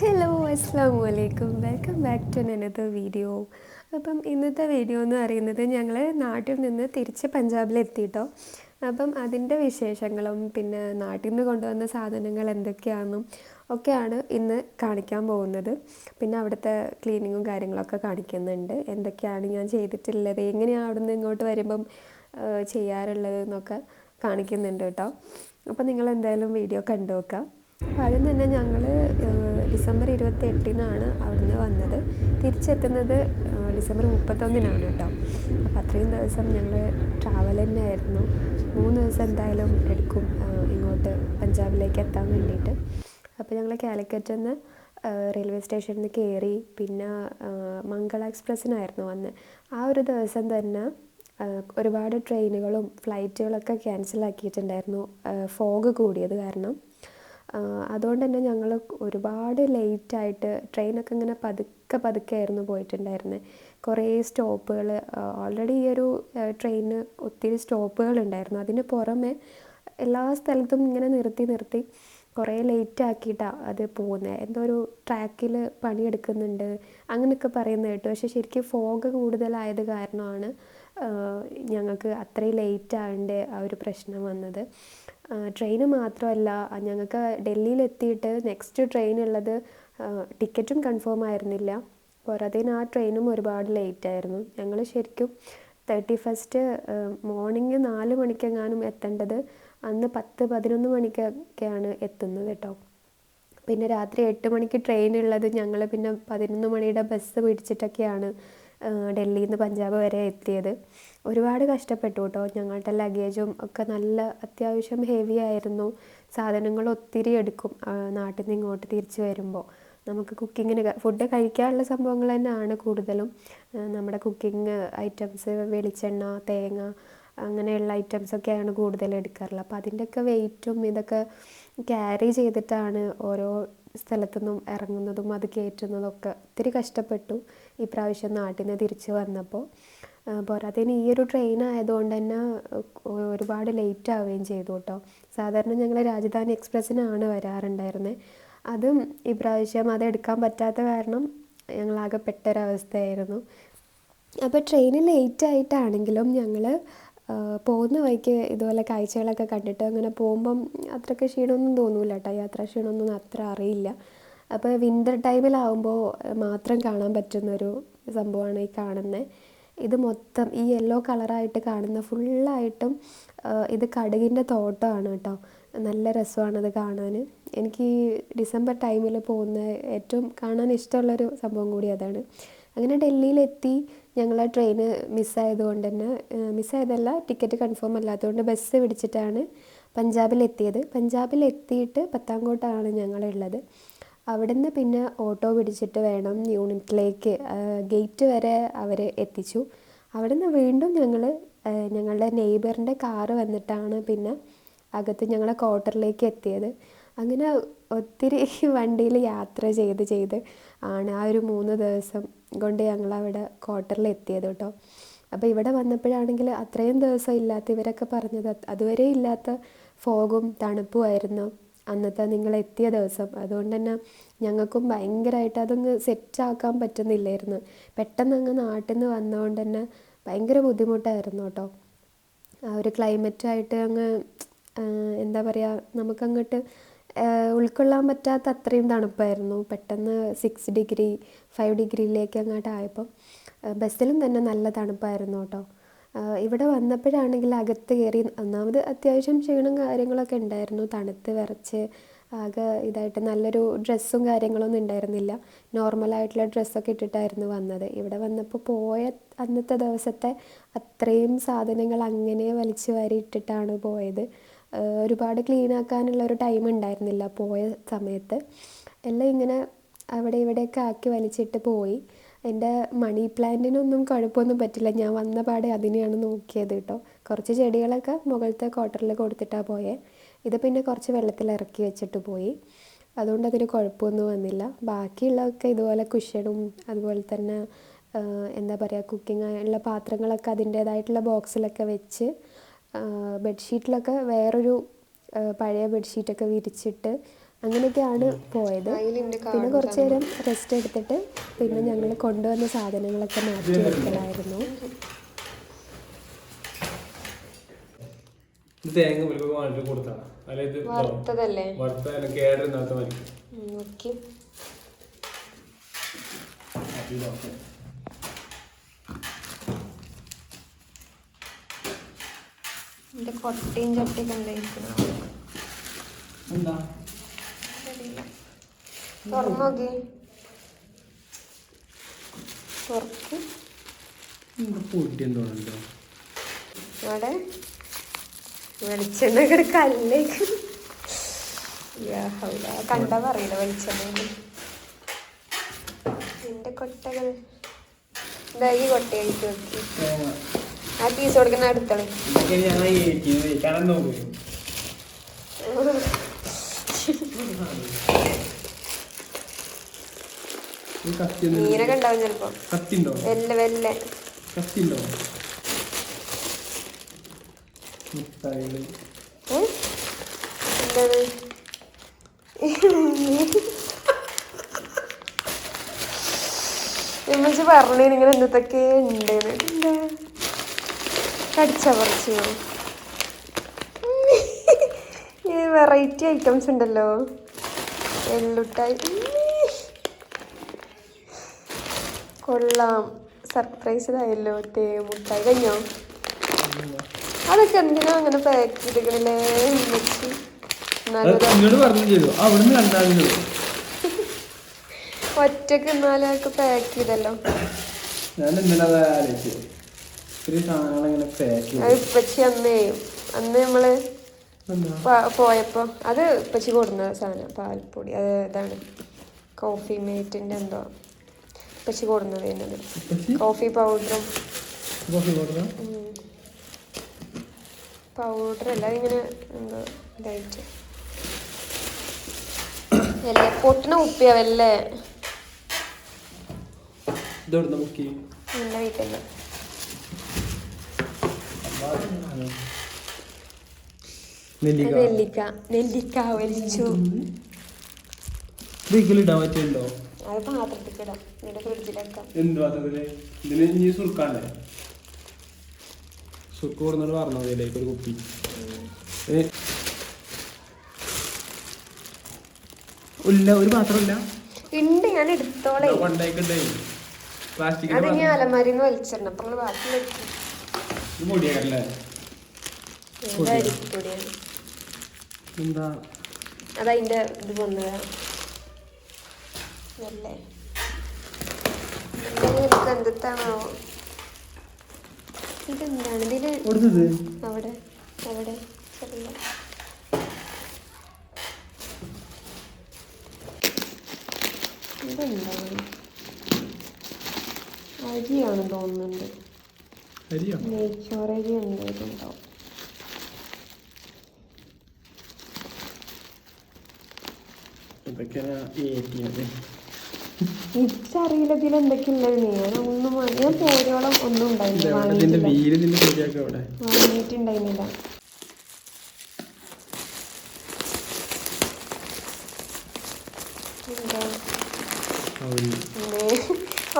Hello അസ്സാം വലൈക്കും welcome back to another video. അപ്പം ഇന്നത്തെ വീഡിയോ എന്ന് പറയുന്നത് ഞങ്ങൾ നാട്ടിൽ നിന്ന് തിരിച്ച് പഞ്ചാബിലെത്തിയിട്ടോ. അപ്പം അതിൻ്റെ വിശേഷങ്ങളും പിന്നെ നാട്ടിൽ നിന്ന് കൊണ്ടുവന്ന സാധനങ്ങൾ എന്തൊക്കെയാണെന്നും ഒക്കെയാണ് ഇന്ന് കാണിക്കാൻ പോകുന്നത്. പിന്നെ അവിടുത്തെ ക്ലീനിങ്ങും കാര്യങ്ങളൊക്കെ കാണിക്കുന്നുണ്ട്. എന്തൊക്കെയാണ് ഞാൻ ചെയ്തിട്ടുള്ളത്, എങ്ങനെയാണ് അവിടെ നിന്ന് ഇങ്ങോട്ട് വരുമ്പം ചെയ്യാറുള്ളത് എന്നൊക്കെ കാണിക്കുന്നുണ്ട് കേട്ടോ. അപ്പോൾ നിങ്ങൾ എന്തായാലും വീഡിയോ കണ്ടു നോക്കാം. അപ്പോൾ ആദ്യം തന്നെ ഞങ്ങൾ ഡിസംബർ 28-നാണ് അവിടുന്ന് വന്നത്. തിരിച്ചെത്തുന്നത് ഡിസംബർ 31-നാണ് കേട്ടോ. അപ്പോൾ അത്രയും ദിവസം ഞങ്ങൾ ട്രാവൽ തന്നെയായിരുന്നു. 3 ദിവസം എന്തായാലും എടുക്കും ഇങ്ങോട്ട് പഞ്ചാബിലേക്ക് എത്താൻ വേണ്ടിയിട്ട്. അപ്പോൾ ഞങ്ങൾ കാലിക്കറ്റിൽ നിന്ന് റെയിൽവേ സ്റ്റേഷനിൽ നിന്ന് കയറി. പിന്നെ മംഗള എക്സ്പ്രസ്സിനായിരുന്നു വന്നത്. ആ ഒരു ദിവസം തന്നെ ഒരുപാട് ട്രെയിനുകളും ഫ്ലൈറ്റുകളൊക്കെ ക്യാൻസലാക്കിയിട്ടുണ്ടായിരുന്നു, ഫോഗ് കൂടിയത് കാരണം. അതുകൊണ്ട് തന്നെ ഞങ്ങൾ ഒരുപാട് ലേറ്റായിട്ട് ട്രെയിനൊക്കെ ഇങ്ങനെ പതുക്കെ പതുക്കെ ആയിരുന്നു പോയിട്ടുണ്ടായിരുന്നത്. കുറേ സ്റ്റോപ്പുകൾ, ഓൾറെഡി ഈ ഒരു ട്രെയിനിന് ഒത്തിരി സ്റ്റോപ്പുകളുണ്ടായിരുന്നു. അതിന് പുറമെ എല്ലാ സ്ഥലത്തും ഇങ്ങനെ നിർത്തി നിർത്തി കുറേ ലേറ്റ് ആക്കിയിട്ടാണ് അത് പോകുന്നത്. എന്തോ ഒരു ട്രാക്കിൽ പണിയെടുക്കുന്നുണ്ട് അങ്ങനെയൊക്കെ പറയുന്നത് കേട്ടു. പക്ഷേ ശരിക്കും ഫോഗ് കൂടുതലായത് കാരണമാണ് ഞങ്ങൾക്ക് അത്രയും ലേറ്റ് ആകേണ്ട ആ ഒരു പ്രശ്നം വന്നത്. ട്രെയിന് മാത്രമല്ല, ഞങ്ങൾക്ക് ഡൽഹിയിലെത്തിയിട്ട് നെക്സ്റ്റ് ട്രെയിൻ ഉള്ളത് ടിക്കറ്റും കൺഫേം ആയിരുന്നില്ല. പോരാത്തതിന് ആ ട്രെയിനും ഒരുപാട് ലേറ്റായിരുന്നു. ഞങ്ങൾ ശരിക്കും 31 മോർണിംഗ് 4 മണിക്കെങ്ങാനും എത്തേണ്ടത് അന്ന് 10-11 മണിക്കൊക്കെയാണ് എത്തുന്നത് കേട്ടോ. പിന്നെ രാത്രി 8 മണിക്ക് ട്രെയിൻ ഉള്ളത് ഞങ്ങൾ പിന്നെ 11 മണിയുടെ ബസ് പിടിച്ചിട്ടൊക്കെയാണ് ഡൽഹിയിൽ നിന്ന് പഞ്ചാബ് വരെ എത്തിയത്. ഒരുപാട് കഷ്ടപ്പെട്ടു കേട്ടോ. ഞങ്ങളുടെ ലഗേജും ഒക്കെ നല്ല അത്യാവശ്യം ഹെവി ആയിരുന്നു. സാധനങ്ങൾ ഒത്തിരി എടുക്കും നാട്ടിൽ നിന്ന് ഇങ്ങോട്ട് തിരിച്ച് വരുമ്പോൾ. നമുക്ക് കുക്കിങ്ങിന് ഫുഡ് കഴിക്കാനുള്ള സംഭവങ്ങൾ തന്നെയാണ് കൂടുതലും. നമ്മുടെ കുക്കിംഗ് ഐറ്റംസ്, വെളിച്ചെണ്ണ, തേങ്ങ, അങ്ങനെയുള്ള ഐറ്റംസൊക്കെയാണ് കൂടുതൽ എടുക്കാറുള്ളത്. അപ്പോൾ അതിൻ്റെയൊക്കെ വെയിറ്റും ഇതൊക്കെ ക്യാരി ചെയ്തിട്ടാണ് ഓരോ സ്ഥലത്തുനിന്നും ഇറങ്ങുന്നതും അത് കയറ്റുന്നതൊക്കെ. ഒത്തിരി കഷ്ടപ്പെട്ടു ഈ പ്രാവശ്യം നാട്ടിൽ നിന്ന് തിരിച്ച് വന്നപ്പോൾ. പോരാത്തതിന് ഈ ഒരു ട്രെയിൻ ആയതുകൊണ്ട് തന്നെ ഒരുപാട് ലേറ്റ് ആവുകയും ചെയ്തു കേട്ടോ. സാധാരണ ഞങ്ങൾ രാജധാനി എക്സ്പ്രസ്സിനാണ് വരാറുണ്ടായിരുന്നത്. അതും ഈ പ്രാവശ്യം അതെടുക്കാൻ പറ്റാത്ത കാരണം ഞങ്ങളാകെ പെട്ടൊരവസ്ഥയായിരുന്നു. അപ്പോൾ ട്രെയിൻ ലേറ്റ് ആയിട്ടാണെങ്കിലും ഞങ്ങൾ പോകുന്ന വഴിക്ക് ഇതുപോലെ കാഴ്ചകളൊക്കെ കണ്ടിട്ട് അങ്ങനെ പോകുമ്പം അത്രയ്ക്ക് ക്ഷീണമൊന്നും തോന്നില്ല കേട്ടോ. യാത്രാ ക്ഷീണമൊന്നും അത്ര അറിയില്ല. അപ്പോൾ വിൻ്റർ ടൈമിലാവുമ്പോൾ മാത്രം കാണാൻ പറ്റുന്നൊരു സംഭവമാണ് ഈ കാണുന്നത്. ഇത് മൊത്തം ഈ യെല്ലോ കളറായിട്ട് കാണുന്ന ഫുള്ളായിട്ടും ഇത് കടുകിൻ്റെ തോട്ടമാണ് കേട്ടോ. നല്ല രസമാണത് കാണാൻ. എനിക്ക് ഈ ഡിസംബർ ടൈമിൽ പോകുന്ന ഏറ്റവും കാണാൻ ഇഷ്ടമുള്ളൊരു സംഭവം കൂടി അതാണ്. അങ്ങനെ ഡൽഹിയിലെത്തി. ഞങ്ങൾ ആ ട്രെയിന് മിസ്സായതുകൊണ്ട് തന്നെ, മിസ്സായതല്ല, ടിക്കറ്റ് കൺഫേം അല്ലാത്തതുകൊണ്ട് ബസ് പിടിച്ചിട്ടാണ് പഞ്ചാബിലെത്തിയത്. പഞ്ചാബിലെത്തിയിട്ട് പത്താൻകോട്ടാണ് ഞങ്ങളുള്ളത്. അവിടുന്ന് പിന്നെ ഓട്ടോ പിടിച്ചിട്ട് വേണം യൂണിറ്റിലേക്ക്, ഗേറ്റ് വരെ അവർ എത്തിച്ചു. അവിടുന്ന് വീണ്ടും ഞങ്ങൾ ഞങ്ങളുടെ നെയ്ബറിൻ്റെ കാറ് വന്നിട്ടാണ് പിന്നെ അകത്ത് ഞങ്ങളെ ക്വാർട്ടറിലേക്ക് എത്തിയത്. അങ്ങനെ ഒത്തിരി വണ്ടിയിൽ യാത്ര ചെയ്ത് ആണ് ആ ഒരു 3 ദിവസം കൊണ്ട് ഞങ്ങളവിടെ ക്വാർട്ടറിൽ എത്തിയത് കേട്ടോ. അപ്പോൾ ഇവിടെ വന്നപ്പോഴാണെങ്കിൽ അത്രയും ദിവസം ഇല്ലാത്ത, ഇവരൊക്കെ പറഞ്ഞത് അതുവരെ ഇല്ലാത്ത ഫോഗും തണുപ്പുമായിരുന്നു അന്നത്തെ നിങ്ങളെത്തിയ ദിവസം. അതുകൊണ്ട് തന്നെ ഞങ്ങൾക്കും ഭയങ്കരമായിട്ട് അതൊന്ന് സെറ്റാക്കാൻ പറ്റുന്നില്ലായിരുന്നു. പെട്ടെന്ന് അങ്ങ് നാട്ടിൽ നിന്ന് വന്നതുകൊണ്ട് തന്നെ ഭയങ്കര ബുദ്ധിമുട്ടായിരുന്നു കേട്ടോ. ആ ഒരു ക്ലൈമറ്റായിട്ട് അങ്ങ് എന്താ പറയുക, നമുക്കങ്ങോട്ട് ഉൾക്കൊള്ളാൻ പറ്റാത്ത അത്രയും തണുപ്പായിരുന്നു. പെട്ടെന്ന് 6 ഡിഗ്രി 5 ഡിഗ്രിയിലേക്ക് അങ്ങോട്ട് ആയപ്പം ബസ്സിലും തന്നെ നല്ല തണുപ്പായിരുന്നു കേട്ടോ. ഇവിടെ വന്നപ്പോഴാണെങ്കിൽ അകത്ത് കയറി ഒന്നാമത് അത്യാവശ്യം ക്ഷീണം കാര്യങ്ങളൊക്കെ ഉണ്ടായിരുന്നു. തണുത്ത് വിറച്ച് ആകെ ഇതായിട്ട് നല്ലൊരു ഡ്രസ്സും കാര്യങ്ങളൊന്നും ഉണ്ടായിരുന്നില്ല. നോർമലായിട്ടുള്ള ഡ്രസ്സൊക്കെ ഇട്ടിട്ടായിരുന്നു വന്നത്. ഇവിടെ വന്നപ്പോൾ പോയ അന്നത്തെ ദിവസത്തെ അത്രയും സാധനങ്ങൾ അങ്ങനെ വലിച്ചു വാരി ഇട്ടിട്ടാണ് പോയത്. ഒരുപാട് ക്ലീനാക്കാനുള്ളൊരു ടൈം ഉണ്ടായിരുന്നില്ല പോയ സമയത്ത്. എല്ലാം ഇങ്ങനെ അവിടെ ഇവിടെയൊക്കെ ആക്കി വലിച്ചിട്ട് പോയി. എൻ്റെ മണി പ്ലാന്റിനൊന്നും കുഴപ്പമൊന്നും പറ്റില്ല. ഞാൻ വന്ന പാടെ അതിനെയാണ് നോക്കിയത് കേട്ടോ. കുറച്ച് ചെടികളൊക്കെ മുകളിലത്തെ ക്വാർട്ടറിൽ കൊടുത്തിട്ടാണ് പോയത്. ഇത് പിന്നെ കുറച്ച് വെള്ളത്തിൽ ഇറക്കി വെച്ചിട്ട് പോയി. അതുകൊണ്ട് അതിന് കുഴപ്പമൊന്നും വന്നില്ല. ബാക്കിയുള്ളതൊക്കെ ഇതുപോലെ കുഷ്യനും അതുപോലെ തന്നെ എന്താ പറയുക, കുക്കിംഗ് ഉള്ള പാത്രങ്ങളൊക്കെ അതിൻ്റേതായിട്ടുള്ള ബോക്സിലൊക്കെ വെച്ച്, ബെഡ്ഷീറ്റിലൊക്കെ വേറൊരു പഴയ ബെഡ്ഷീറ്റൊക്കെ വിരിച്ചിട്ട് അങ്ങനെയൊക്കെയാണ് പോയത്. പിന്നെ കുറച്ച് നേരം റെസ്റ്റ് എടുത്തിട്ട് പിന്നെ ഞങ്ങൾ കൊണ്ടുവന്ന സാധനങ്ങളൊക്കെ മാറ്റി വെക്കലായിരുന്നു. തേങ്ങ കൊടുത്താണ് വറുത്തതല്ലേ എൻ്റെ കൊട്ടയും ചട്ടിയൊക്കെ ഉണ്ടായിരിക്കണം. തുറന്നു നോക്കി തുറക്ക്. അവിടെ വെളിച്ചെണ്ണ കല്ലേക്ക് കണ്ടാ പറയില്ല വെളിച്ചെണ്ണ. എന്റെ കൊട്ടകൾ ഇതാ ഈ കൊട്ടയായിട്ട് നോക്കി ആ പീസ് കൊടുക്കുന്ന അടുത്തള മീനൊക്കെ ഉണ്ടാവും ചിലപ്പോ. വെല്ല വെല്ല എന്താണ് എമ്മച്ച് പറഞ്ഞു ഇങ്ങനെ എന്തൊക്കെ ഉണ്ട്. എന്താ കടിച്ചാ പറിച്ചോ? വെറൈറ്റി ഐറ്റംസ് ഉണ്ടല്ലോ. എള്ളുട്ടായി കൊള്ളാം. സർപ്രൈസിലായല്ലോ. മുട്ടായി കഴിഞ്ഞോ? അതൊക്കെ എന്തിനാ അങ്ങനെ പാക്ക് ചെയ്തില്ലേ? ഒറ്റക്ക് എന്നാലൊക്കെ പാക്ക് ചെയ്തല്ലോ. ഇപ്പച്ചി അന്ന് നമ്മള് പോയപ്പോ അത് ഇപ്പച്ചി കൊടുന്ന സാധനം പാൽപ്പൊടി. അത് ഇതാണ് കോഫി മേറ്റിന്റെ എന്തോ ഇപ്പച്ചി കൊടുന്നത്. കോഫി പൗഡറും പൗഡറല്ല അതിങ്ങനെ എന്തോ ഇതായിട്ട് അല്ലേ പൊട്ടണ കുപ്പിയാവല്ലേ? എന്റെ വീട്ടില് നെല്ലിക്ക വലിച്ചു. അത് പാത്രത്തിൽ ഇടാം. നിന്റെ ഫ്രിഡ്ജിലേക്കാം. ഒരു കുപ്പി ഇല്ല, ഒരു പാത്രമില്ല ഉണ്ട്. ഞാൻ എടുത്തോളെ. അത് ഞാൻ അലമാരിന്ന് വലിച്ചിടണം. അപ്പൊ നിങ്ങള് ബാക്കി അതതിന്റെ ഇത് വന്നതാ. എന്താണോ ഇതെന്താണ് ഇതില് അവിടെ അവിടെ ചെറിയ ഇതെന്താണ് അരിയാണെന്ന് തോന്നുന്നുണ്ട്. നെയ്ച്ചോറരി ഉണ്ടാവും. എനിക്കറിയില്ല ഇതിൽ എന്തൊക്കെയുള്ളത്. ഞാൻ പോരോളം ഒന്നും വാങ്ങിയിട്ടുണ്ടായിരുന്നില്ല.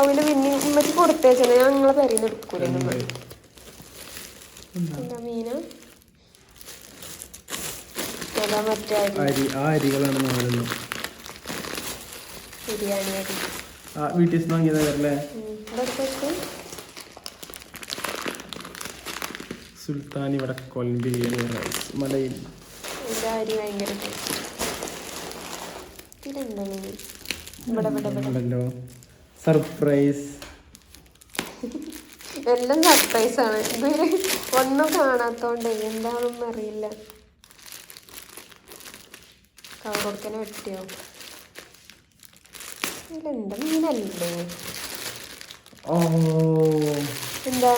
അവന് പിന്നെ ഉമ്മക്ക് കൊടുത്തേച്ചാ ഞാൻ നിങ്ങളെ പേരെന്ന് എടുക്കൂല. എന്താ മീന അതാ മറ്റേ ബിരിയാണി അരി വീട്ടിൽ വാങ്ങിയതല്ലേ? സുൽത്താനി വടക്കോൽ ബിരിയാണി റൈസ് മലയിൽ. അരി ഭയങ്കര സർപ്രൈസ്. എല്ലാം സർപ്രൈസാണ്. ഇതുവരെ ഒന്നും കാണാത്തോണ്ട് എന്താണെന്ന് അറിയില്ല. കവർ കൊടുക്കനെ വെട്ടിയോ? ഇതെന്താ മീനല്ലേ? എന്താ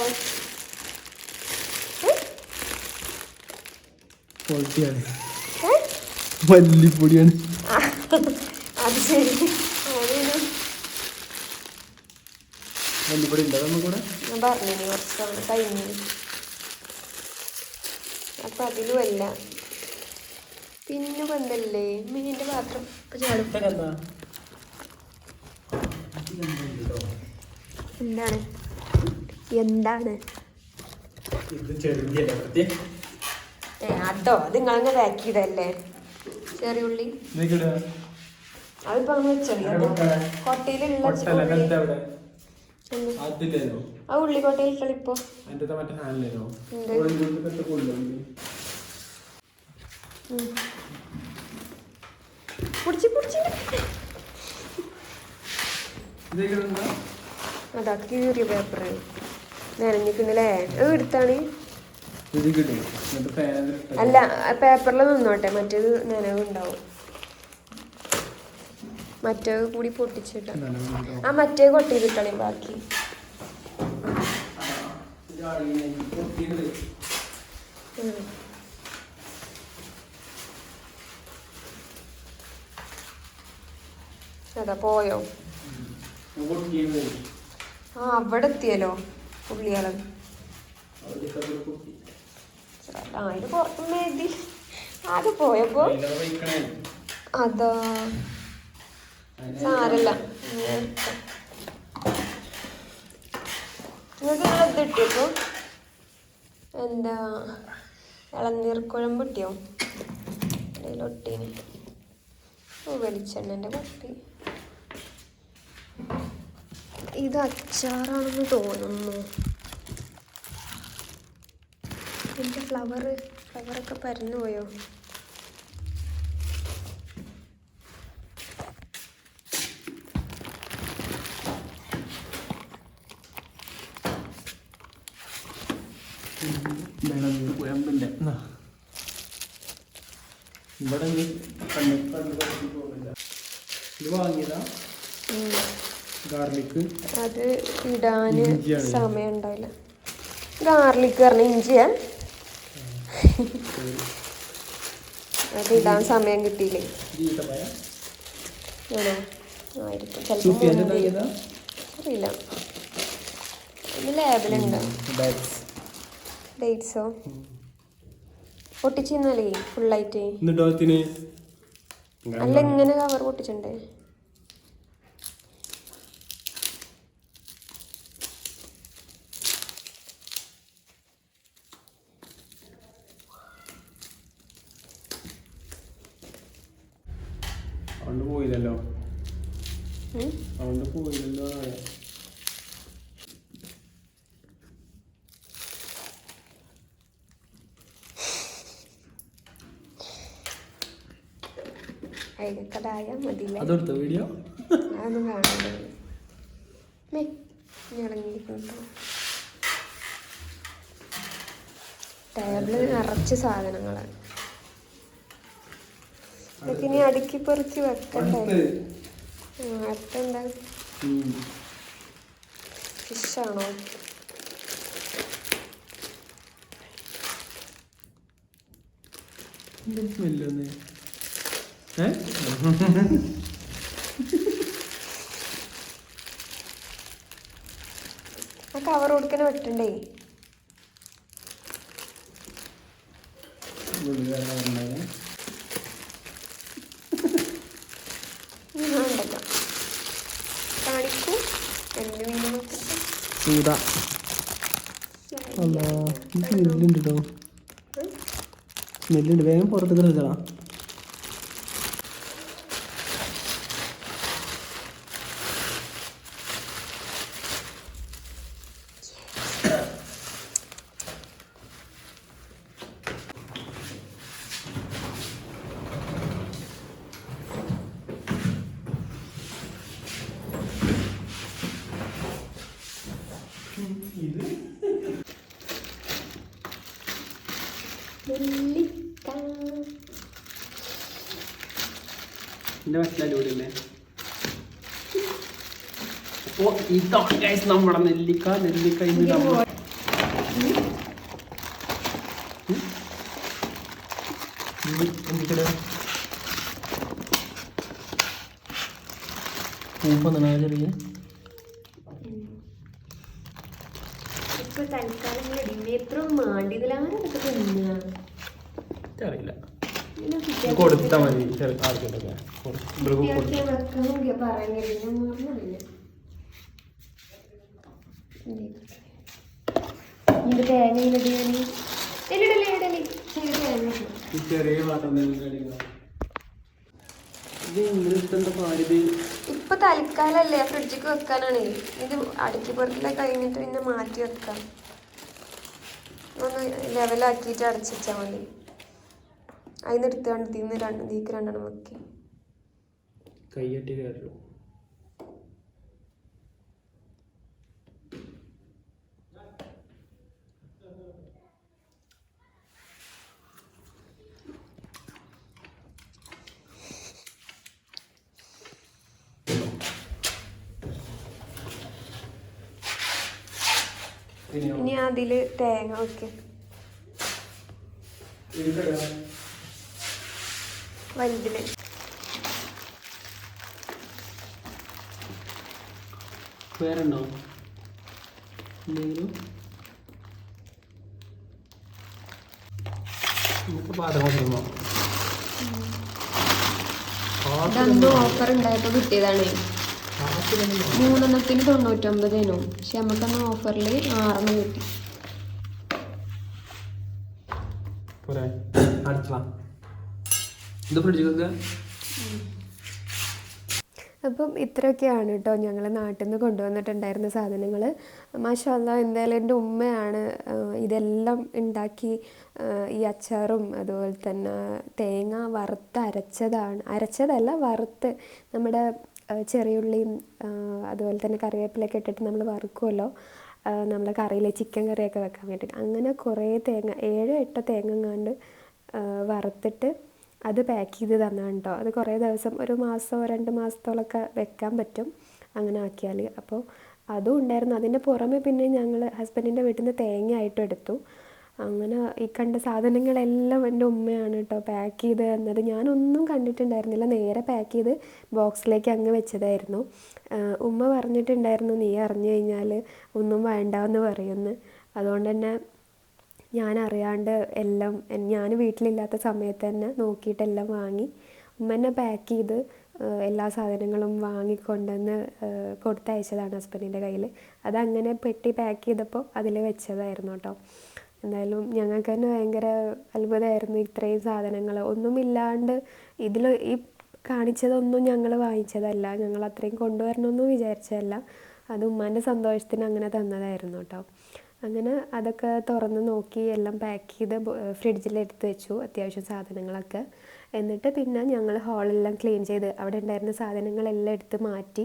മല്ലിപ്പൊടിയാണ്. അത് ശരി. മല്ലിപ്പൊടി ഉണ്ടോ നമുക്കൂടെ? ഞാൻ പറഞ്ഞു കുറച്ചാണ് കഴിഞ്ഞു. അപ്പൊ അതിലുമല്ല പിന്നെ വന്നല്ലേ മീനിന്റെ പാത്രം ഇപ്പൊ ചാടും. എന്താണ് എന്താണ് അതോ അത് നിങ്ങളങ്ങ് പാക്ക് ചെയ്തല്ലേ ചെറിയ ഉള്ളി. അതിപ്പോ അങ്ങ് വെച്ചോ കൊട്ടയിലുള്ള ആ ഉള്ളി കൊട്ടയിൽ ഇട്ടളിപ്പോ അതാ കീറിയ പേപ്പർ നനഞ്ഞിക്കുന്നല്ലേ എടുത്താണ്. അല്ല പേപ്പറിൽ നിന്നോട്ടെ, മറ്റേത് നനവുണ്ടാവും. മറ്റേത് കൂടി പൊട്ടിച്ചിട്ട ആ മറ്റേ കൊട്ടിയിലിട്ടണേ ബാക്കി. അതാ പോയോ? ആ അവിടെ എത്തിയല്ലോ ഉള്ളിയാള്. ആ ഇത് പുറത്തുനിന്ന് എഴുതി ആകെ പോയപ്പോ അതാ സാരല്ല. നിങ്ങൾക്ക് ഇത് കിട്ടിയപ്പോ എന്താ ഇളനീർ കുഴമ്പ് കിട്ടിയോ? അതിലൊട്ടീന് വെളിച്ചെണ്ണൻ്റെ കുപ്പി. ഇത് അച്ചാറാണെന്ന് തോന്നുന്നു. എൻ്റെ ഫ്ലവറൊക്കെ പരന്നു പോയോ? അത് ഇടാന് സമയം ഉണ്ടാവില്ല. ഗാർലിക് പറഞ്ഞ ഇഞ്ചിയാ, അത് ഇടാൻ സമയം കിട്ടിയില്ലേ? ആണോ? ആയിരിക്കും ചിലപ്പോൾ. അറിയില്ല, ഇത് ലേബലുണ്ടോ? ഡേറ്റ്സോ പൊട്ടിച്ചിരുന്നാലേ ഫുള്ളായിട്ട്. അല്ല ഇങ്ങനെ കവർ പൊട്ടിച്ചിണ്ടേ. പോയില്ലല്ലോ. അതിനൊക്കെതായ മതിയില്ല. അതെടുത്ത വീഡിയോ അതൊന്നും കാണണ്ടേ. ഇറങ്ങിയിരിക്കുന്നു. ടേബിള് നിറച്ച് സാധനങ്ങളാണ്. ഇതൊക്കെ ഇനി അടുക്കി പെറുക്കി വെക്കണ്ടേ? അടുത്തെന്താ? ഫിഷാണോ? ആ കവർ കൊടുക്കണ വെട്ടണ്ടേ? ഉണ്ടല്ലോ കാണിക്കൂ. എന്ത് മീൻ ചൂടാ സ്മെല്ലുണ്ട് കേട്ടോ. സ്മെല്ലുണ്ട്. വേഗം പുറത്തേക്ക് എടുക്കണം. എൻ്റെ മനസ്സിലൂടെ അപ്പോൾ ഇതാണ് ഗൈസ് നമ്മുടെ നെല്ലിക്ക ഇന്ന് നമ്മൾ പൂപ്പൊന്നാ ചെറിയ തൽക്കാലം എത്ര മാണ്ടിതിലാരൊക്കെ തിന്നാ അറിയില്ല. കൊടുത്താൽ മതി ആൾക്കാരൊക്കെ ചെറിയ പാത്രം ഇപ്പൊ തൽക്കാലല്ലേ ഫ്രിഡ്ജിക്ക് വെക്കാനാണ്. ഇത് അടുക്കി പുറത്തിലെ കഴിഞ്ഞിട്ട് പിന്നെ മാറ്റി വെക്കാം. ഒന്ന് ലെവലാക്കിയിട്ട് അടച്ചാൽ മതി. അതിന് എടുത്തുകൊണ്ട് ഇതിക്ക് രണ്ടെണ്ണം വെക്കി കൈയ്യട്ടി കയറും. ഇനി അതില് തേങ്ങ വെക്കും. വലുതില് വേറെണ്ടോ നമുക്ക് പാത്രം കൊണ്ടുവരുമോ? ഇതൊന്നും ഓഫർ ഉണ്ടായപ്പോൾ കിട്ടിയതാണ്. 3 99 പക്ഷെ നമുക്കന്ന് ഓഫറിൽ 6 കിട്ടി. അപ്പം ഇത്രയൊക്കെയാണ് കേട്ടോ ഞങ്ങൾ നാട്ടിൽ നിന്ന് കൊണ്ടുവന്നിട്ടുണ്ടായിരുന്ന സാധനങ്ങൾ. മാഷാ അല്ലാഹ് എന്തായാലും എൻ്റെ ഉമ്മയാണ് ഇതെല്ലാം ഉണ്ടാക്കി. ഈ അച്ചാറും അതുപോലെ തന്നെ തേങ്ങ വറുത്ത് അരച്ചതല്ല വറുത്ത് നമ്മുടെ ചെറിയുള്ളിയും അതുപോലെ തന്നെ കറിവേപ്പിലൊക്കെ ഇട്ടിട്ട് നമ്മൾ വറുക്കുമല്ലോ, നമ്മൾ കറിയിൽ ചിക്കൻ കറിയൊക്കെ വെക്കാൻ വേണ്ടിയിട്ട്. അങ്ങനെ കുറേ തേങ്ങ 7-8 തേങ്ങ എങ്ങാണ്ട് വറുത്തിട്ട് അത് പാക്ക് ചെയ്ത് തന്നാണ് കേട്ടോ. അത് കുറേ ദിവസം 1 മാസമോ 2 മാസത്തോളമൊക്കെ വെക്കാൻ പറ്റും അങ്ങനെ ആക്കിയാൽ. അപ്പോൾ അതും ഉണ്ടായിരുന്നു. അതിൻ്റെ പുറമെ പിന്നെ ഞങ്ങൾ ഹസ്ബൻഡിൻ്റെ വീട്ടിൽ നിന്ന് തേങ്ങ ആയിട്ടും എടുത്തു. അങ്ങനെ ഈ കണ്ട സാധനങ്ങളെല്ലാം എൻ്റെ ഉമ്മയാണ് കേട്ടോ പാക്ക് ചെയ്ത് തന്നത്. ഞാനൊന്നും കണ്ടിട്ടുണ്ടായിരുന്നില്ല. നേരെ പാക്ക് ചെയ്ത് ബോക്സിലേക്ക് അങ്ങ് വെച്ചതായിരുന്നു. ഉമ്മ പറഞ്ഞിട്ടുണ്ടായിരുന്നു നീ അറിഞ്ഞു കഴിഞ്ഞാൽ ഒന്നും വേണ്ടാന്ന് പറയുമെന്ന്. അതുകൊണ്ട് തന്നെ ഞാൻ അറിയാണ്ട് എല്ലാം ഞാൻ വീട്ടിലില്ലാത്ത സമയത്ത് തന്നെ നോക്കിയിട്ടെല്ലാം വാങ്ങി ഉമ്മ തന്നെ പാക്ക് ചെയ്ത് എല്ലാ സാധനങ്ങളും വാങ്ങിക്കൊണ്ടുവന്ന് കൊടുത്തയച്ചതാണ് ഹസ്ബൻഡിൻ്റെ കയ്യിൽ. അതങ്ങനെ പെട്ടി പാക്ക് ചെയ്തപ്പോൾ അതിൽ വെച്ചതായിരുന്നു കേട്ടോ. എന്തായാലും ഞങ്ങൾക്ക് തന്നെ ഭയങ്കര അത്ഭുതമായിരുന്നു. ഇത്രയും സാധനങ്ങൾ ഒന്നുമില്ലാണ്ട് ഇതിൽ ഈ കാണിച്ചതൊന്നും ഞങ്ങൾ വാങ്ങിച്ചതല്ല, ഞങ്ങൾ അത്രയും കൊണ്ടുവരണമെന്നും വിചാരിച്ചതല്ല. അത് ഉമ്മാൻ്റെ സന്തോഷത്തിന് അങ്ങനെ തന്നതായിരുന്നു കേട്ടോ. അങ്ങനെ അതൊക്കെ തുറന്ന് നോക്കി എല്ലാം പാക്ക് ചെയ്ത് ഫ്രിഡ്ജിലെടുത്ത് വെച്ചു അത്യാവശ്യം സാധനങ്ങളൊക്കെ. എന്നിട്ട് പിന്നെ ഞങ്ങൾ ഹാളെല്ലാം ക്ലീൻ ചെയ്ത് അവിടെ ഉണ്ടായിരുന്ന സാധനങ്ങളെല്ലാം എടുത്ത് മാറ്റി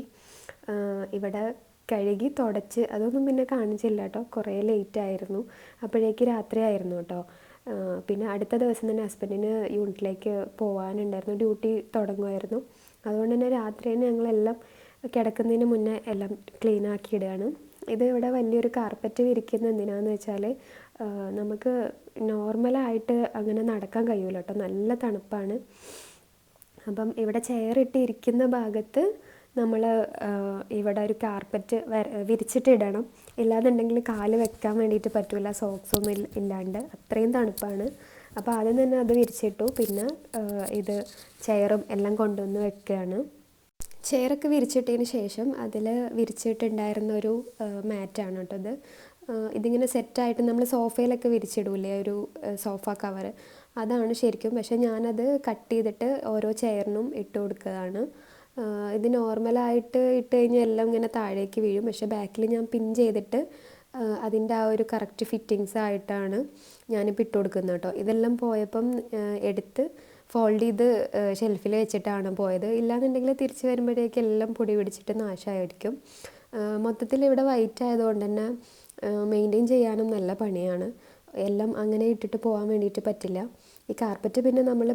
ഇവിടെ കഴുകി തുടച്ച്. അതൊന്നും പിന്നെ കാണിച്ചില്ല കേട്ടോ, കുറേ ലേറ്റായിരുന്നു. അപ്പോഴേക്ക് രാത്രിയായിരുന്നു കേട്ടോ. പിന്നെ അടുത്ത ദിവസം തന്നെ ഹസ്ബൻഡിന് യൂണിറ്റിലേക്ക് പോകാനുണ്ടായിരുന്നു, ഡ്യൂട്ടി തുടങ്ങുമായിരുന്നു. അതുകൊണ്ട് തന്നെ രാത്രി തന്നെ ഞങ്ങളെല്ലാം കിടക്കുന്നതിന് മുന്നേ എല്ലാം ക്ലീൻ ആക്കി ഇടുകയാണ്. ഇത് ഇവിടെ വലിയൊരു കാർപ്പറ്റ് വിരിക്കുന്ന എന്തിനാന്ന് വെച്ചാൽ നമുക്ക് നോർമലായിട്ട് അങ്ങനെ നടക്കാൻ കഴിയില്ല കേട്ടോ, നല്ല തണുപ്പാണ്. അപ്പം ഇവിടെ ചെയറിട്ട് ഇരിക്കുന്ന ഭാഗത്ത് നമ്മൾ ഇവിടെ ഒരു കാർപ്പറ്റ് വിരിച്ചിട്ടിടണം. ഇല്ലാന്നുണ്ടെങ്കിൽ കാല് വെക്കാൻ വേണ്ടിയിട്ട് പറ്റില്ല, സോക്സൊന്നും ഇല്ലാണ്ട്, അത്രയും തണുപ്പാണ്. അപ്പോൾ ആദ്യം തന്നെ അത് വിരിച്ചിട്ടു. പിന്നെ ഇത് ചെയറും എല്ലാം കൊണ്ടുവന്ന് വെക്കുകയാണ്. ചെയറൊക്കെ വിരിച്ചിട്ടതിന് ശേഷം അതിൽ വിരിച്ചിട്ടുണ്ടായിരുന്നൊരു മാറ്റാണ് കേട്ടോ ഇത്. ഇതിങ്ങനെ സെറ്റായിട്ട് നമ്മൾ സോഫയിലൊക്കെ വിരിച്ചിടൂലേ ഒരു സോഫ കവർ, അതാണ് ശരിക്കും. പക്ഷേ ഞാനത് കട്ട് ചെയ്തിട്ട് ഓരോ ചെയറിനും ഇട്ട് കൊടുക്കുകയാണ്. ഇത് നോർമലായിട്ട് ഇട്ട് കഴിഞ്ഞാൽ എല്ലാം ഇങ്ങനെ താഴേക്ക് വീഴും. പക്ഷേ ബാക്കിൽ ഞാൻ പിൻ ചെയ്തിട്ട് അതിൻ്റെ ആ ഒരു കറക്റ്റ് ഫിറ്റിങ്സ് ആയിട്ടാണ് ഞാനിപ്പോൾ ഇട്ട് കൊടുക്കുന്നത് കേട്ടോ. ഇതെല്ലാം പോയപ്പം എടുത്ത് ഫോൾഡ് ചെയ്ത് ഷെൽഫിൽ വെച്ചിട്ടാണ് പോയത്. ഇല്ലാന്നുണ്ടെങ്കിൽ തിരിച്ച് വരുമ്പോഴേക്കും എല്ലാം പൊടി പിടിച്ചിട്ട് നാശമായിരിക്കും. മൊത്തത്തിൽ ഇവിടെ വൈറ്റ് ആയതുകൊണ്ട് തന്നെ മെയിൻറ്റെയിൻ ചെയ്യാനും നല്ല പണിയാണ്. എല്ലാം അങ്ങനെ ഇട്ടിട്ട് പോകാൻ വേണ്ടിയിട്ട് പറ്റില്ല. ഈ കാർപ്പറ്റ് പിന്നെ നമ്മൾ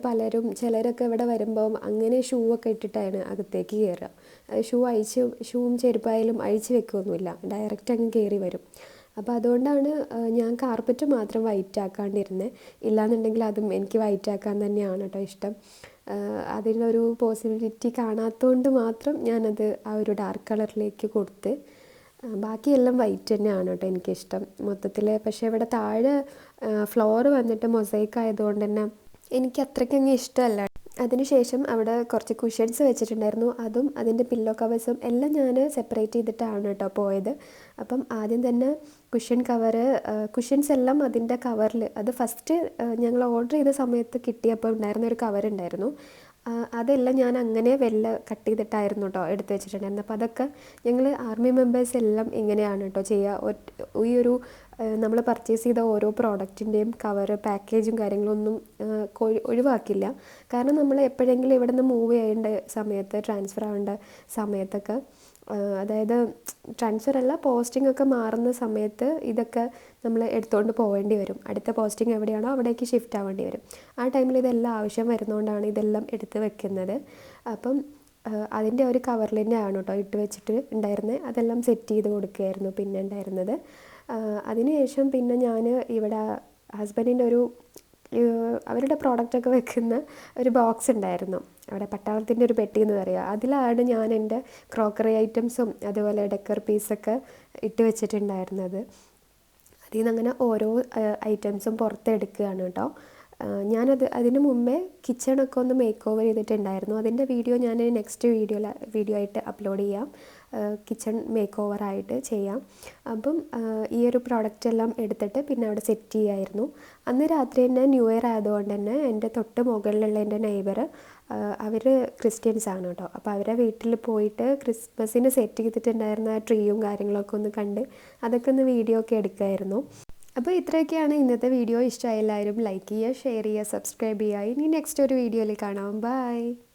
ചിലരൊക്കെ ഇവിടെ വരുമ്പം അങ്ങനെ ഷൂ ഒക്കെ ഇട്ടിട്ടാണ് അകത്തേക്ക് കയറുക. ഷൂവും ചെരുപ്പായാലും അഴിച്ച് വെക്കുകയൊന്നുമില്ല, ഡയറക്റ്റ് അങ്ങ് കയറി വരും. അപ്പോൾ അതുകൊണ്ടാണ് ഞാൻ കാർപ്പറ്റ് മാത്രം വൈറ്റ് ആക്കാണ്ടിരുന്നത്. ഇല്ലാന്നുണ്ടെങ്കിൽ അതും എനിക്ക് വൈറ്റ് ആക്കാൻ തന്നെയാണ് കേട്ടോ ഇഷ്ടം. അതിനൊരു പോസിബിലിറ്റി കാണാത്തതുകൊണ്ട് മാത്രം ഞാനത് ആ ഒരു ഡാർക്ക് കളറിലേക്ക് കൊടുത്ത്, ബാക്കിയെല്ലാം വൈറ്റ് തന്നെയാണ് കേട്ടോ എനിക്കിഷ്ടം മൊത്തത്തിൽ. പക്ഷേ ഇവിടെ താഴെ ഫ്ലോർ വന്നിട്ട് മൊസൈക്ക് ആയതുകൊണ്ട് തന്നെ എനിക്ക് അത്രയ്ക്കങ്ങ് ഇഷ്ടമല്ല. അതിനുശേഷം അവിടെ കുറച്ച് കുഷ്യൻസ് വെച്ചിട്ടുണ്ടായിരുന്നു. അതും അതിൻ്റെ പില്ലോ കവേഴ്സും എല്ലാം ഞാൻ സെപ്പറേറ്റ് ചെയ്തിട്ടാണ് കേട്ടോ പോയത്. അപ്പം ആദ്യം തന്നെ കുഷ്യൻസ് എല്ലാം അതിൻ്റെ കവറിൽ, അത് ഫസ്റ്റ് ഞങ്ങൾ ഓർഡർ ചെയ്ത സമയത്ത് കിട്ടിയപ്പോൾ ഉണ്ടായിരുന്ന ഒരു കവറുണ്ടായിരുന്നു. അതെല്ലാം ഞാൻ അങ്ങനെ കട്ട് ചെയ്തിട്ടായിരുന്നു കേട്ടോ എടുത്ത് വെച്ചിട്ടുണ്ടായിരുന്നു. അപ്പോൾ അതൊക്കെ ഞങ്ങൾ ആർമി മെമ്പേഴ്സ് എല്ലാം ഇങ്ങനെയാണ് കേട്ടോ ചെയ്യുക. ഈ ഒരു നമ്മൾ പർച്ചേസ് ചെയ്ത ഓരോ പ്രോഡക്റ്റിൻ്റെയും കവറ്, പാക്കേജും കാര്യങ്ങളൊന്നും ഒഴിവാക്കില്ല. കാരണം നമ്മൾ എപ്പോഴെങ്കിലും ഇവിടെ നിന്ന് മൂവ് ചെയ്യേണ്ട സമയത്ത്, ട്രാൻസ്ഫർ ആവേണ്ട സമയത്തൊക്കെ, അതായത് ട്രാൻസ്ഫർ അല്ല, പോസ്റ്റിംഗ് ഒക്കെ മാറുന്ന സമയത്ത് ഇതൊക്കെ നമ്മൾ എടുത്തുകൊണ്ട് പോവേണ്ടി വരും. അടുത്ത പോസ്റ്റിംഗ് എവിടെയാണോ അവിടേക്ക് ഷിഫ്റ്റ് ആവേണ്ടി വരും. ആ ടൈമിൽ ഇതെല്ലാം ആവശ്യം വരുന്നതുകൊണ്ടാണ് ഇതെല്ലാം എടുത്ത് വെക്കുന്നത്. അപ്പം അതിൻ്റെ ഒരു കവറിൽ തന്നെയാണ് കേട്ടോ ഇട്ട് വെച്ചിട്ട് ഉണ്ടായിരുന്നത്. അതെല്ലാം സെറ്റ് ചെയ്ത് കൊടുക്കുകയായിരുന്നു പിന്നെ ഉണ്ടായിരുന്നത്. അതിനുശേഷം പിന്നെ ഞാൻ ഇവിടെ ഹസ്ബൻഡിൻ്റെ അവരുടെ പ്രോഡക്റ്റൊക്കെ വെക്കുന്ന ഒരു ബോക്സ് ഉണ്ടായിരുന്നു. അവിടെ പട്ടാളത്തിൻ്റെ ഒരു പെട്ടി എന്ന് പറയുക. അതിലാണ് ഞാൻ എൻ്റെ ക്രോക്കറി ഐറ്റംസും അതുപോലെ ഡെക്കർ പീസൊക്കെ ഇട്ട് വെച്ചിട്ടുണ്ടായിരുന്നത്. അതിൽ നിന്ന് അങ്ങനെ ഓരോ ഐറ്റംസും പുറത്തെടുക്കുകയാണ് കേട്ടോ. അതിന് മുമ്പേ കിച്ചണൊക്കെ ഒന്ന് മേക്ക് ഓവർ ചെയ്തിട്ടുണ്ടായിരുന്നു. അതിൻ്റെ വീഡിയോ ഞാൻ നെക്സ്റ്റ് വീഡിയോ ആയിട്ട് അപ്ലോഡ് ചെയ്യാം. കിച്ചൺ മേക്ക് ഓവറായിട്ട് ചെയ്യാം. അപ്പം ഈ ഒരു പ്രോഡക്റ്റ് എല്ലാം എടുത്തിട്ട് പിന്നെ അവിടെ സെറ്റ് ചെയ്യായിരുന്നു. അന്ന് രാത്രി തന്നെ ന്യൂ ഇയർ ആയതുകൊണ്ട് തന്നെ എൻ്റെ തൊട്ട് മുകളിലുള്ള എൻ്റെ നെയ്ബർ, അവർ ക്രിസ്ത്യൻസ് ആണ് കേട്ടോ. അപ്പോൾ അവരെ വീട്ടിൽ പോയിട്ട് ക്രിസ്മസിന് സെറ്റ് ചെയ്തിട്ടുണ്ടായിരുന്ന ട്രീയും കാര്യങ്ങളൊക്കെ ഒന്ന് കണ്ട് അതൊക്കെ ഒന്ന് വീഡിയോ ഒക്കെ എടുക്കുമായിരുന്നു. അപ്പോൾ ഇത്രയൊക്കെയാണ് ഇന്നത്തെ വീഡിയോ. ഇഷ്ടമായ എല്ലാവരും ലൈക്ക് ചെയ്യുക, ഷെയർ ചെയ്യുക, സബ്സ്ക്രൈബ് ചെയ്യുക. ഇനി നെക്സ്റ്റ് ഒരു വീഡിയോയിൽ കാണാം. ബൈ.